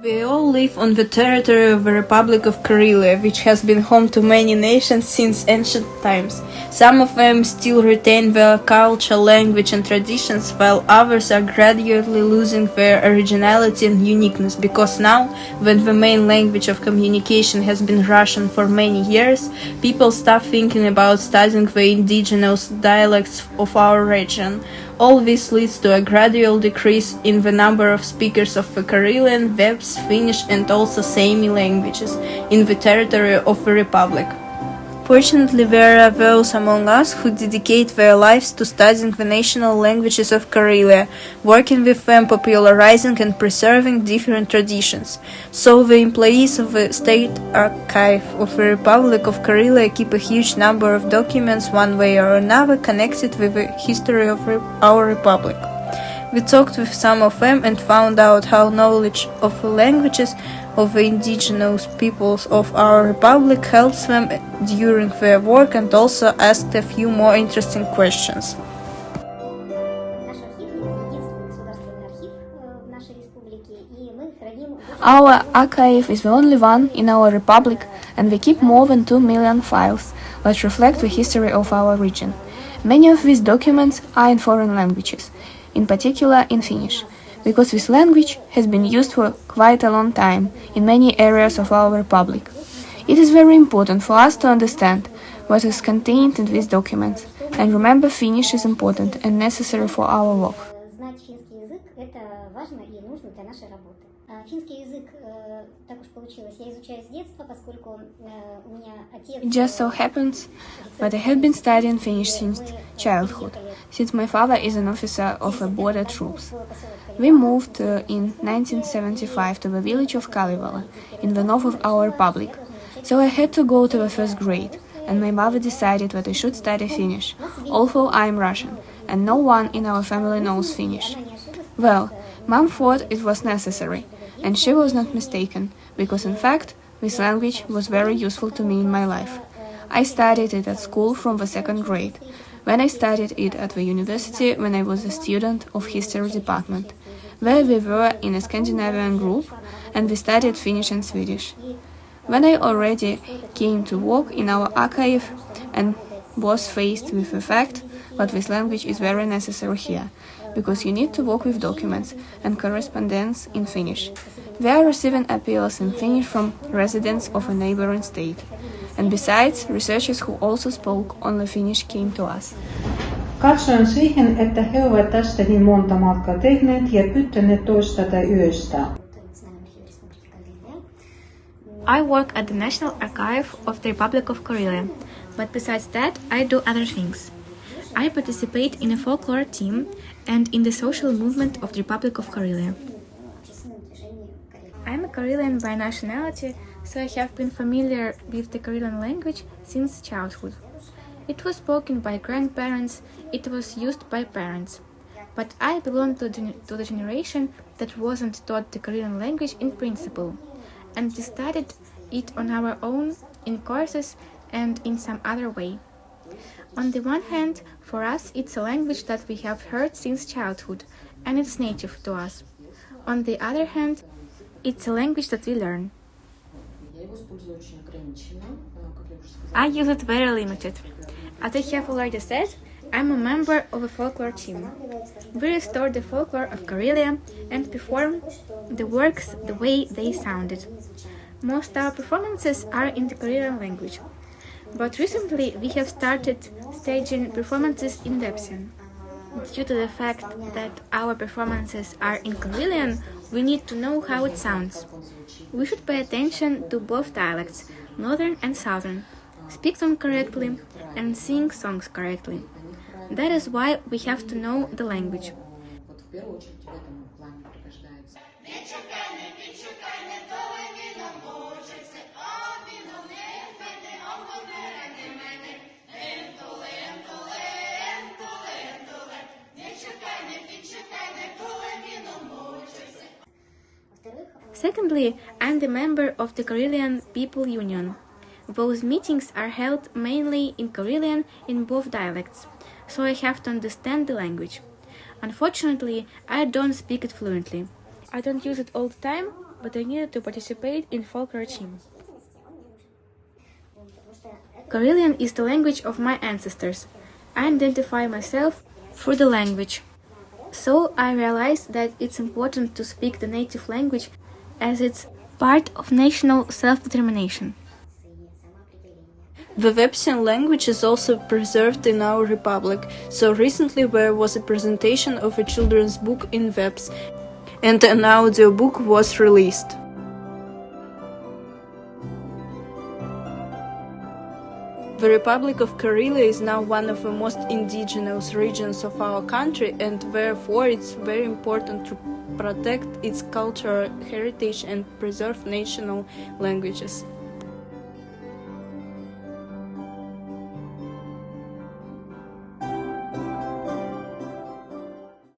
We all live on the territory of the Republic of Karelia, which has been home to many nations since ancient times. Some of them still retain their culture, language and traditions, while others are gradually losing their originality and uniqueness, because now, when the main language of communication has been Russian for many years, people start thinking about studying the indigenous dialects of our region. All this leads to a gradual decrease in the number of speakers of the Karelian, Veps, Finnish and also Sami languages in the territory of the Republic. Fortunately, there are those among us who dedicate their lives to studying the national languages of Karelia, working with them, popularizing and preserving different traditions. So the employees of the State Archive of the Republic of Karelia keep a huge number of documents one way or another connected with the history of our republic. We talked with some of them and found out how knowledge of the languages of the indigenous peoples of our republic helps them during their work, and also asked a few more interesting questions. Our archive is the only one in our republic, and we keep more than 2 million files that reflect the history of our region. Many of these documents are in foreign languages, in particular in Finnish, because this language has been used for quite a long time in many areas of our republic. It is very important for us to understand what is contained in these documents, and remember Finnish is important and necessary for our work. It just so happens that I have been studying Finnish since childhood, since my father is an officer of the border troops. We moved in 1975 to the village of Kalevala, in the north of our republic, so I had to go to the first grade, and my mother decided that I should study Finnish, although I am Russian, and no one in our family knows Finnish. Well, Mom thought it was necessary, and she was not mistaken, because in fact, this language was very useful to me in my life. I studied it at school from the second grade. When I studied it at the university when I was a student of history department, where we were in a Scandinavian group and we studied Finnish and Swedish. When I already came to work in our archive and was faced with the fact that this language is very necessary here, because you need to work with documents and correspondence in Finnish. We are receiving appeals in Finnish from residents of a neighboring state. And besides, researchers who also spoke only Finnish came to us. Katsoin siihen, että he ovat tästä niin monta matkaa tehneet ja pyytäneet toista yöstä. I work at the National Archive of the Republic of Karelia, but besides that, I do other things. I participate in a folklore team and in the social movement of the Republic of Karelia. I'm a Karelian by nationality, so I have been familiar with the Karelian language since childhood. It was spoken by grandparents, it was used by parents. But I belong to the generation that wasn't taught the Karelian language in principle, and we studied it on our own, in courses and in some other way. On the one hand, for us it's a language that we have heard since childhood, and it's native to us. On the other hand, it's a language that we learn. I use it very limited. As I have already said, I'm a member of a folklore team. We restore the folklore of Karelia and perform the works the way they sounded. Most our performances are in the Karelian language, but recently we have started staging performances in Vepsian. Due to the fact that our performances are in Karelian, we need to know how it sounds. We should pay attention to both dialects, northern and southern, speak them correctly, and sing songs correctly. That is why we have to know the language. Secondly, I'm the member of the Karelian People Union. Those meetings are held mainly in Karelian in both dialects, so I have to understand the language. Unfortunately, I don't speak it fluently. I don't use it all the time, but I needed to participate in folklore team. Karelian is the language of my ancestors. I identify myself through the language. So I realized that it's important to speak the native language as it's part of national self-determination. The Websian language is also preserved in our republic, so recently there was a presentation of a children's book in Webs, and an audiobook was released. The Republic of Karelia is now one of the most indigenous regions of our country, and therefore it's very important to protect its cultural heritage and preserve national languages.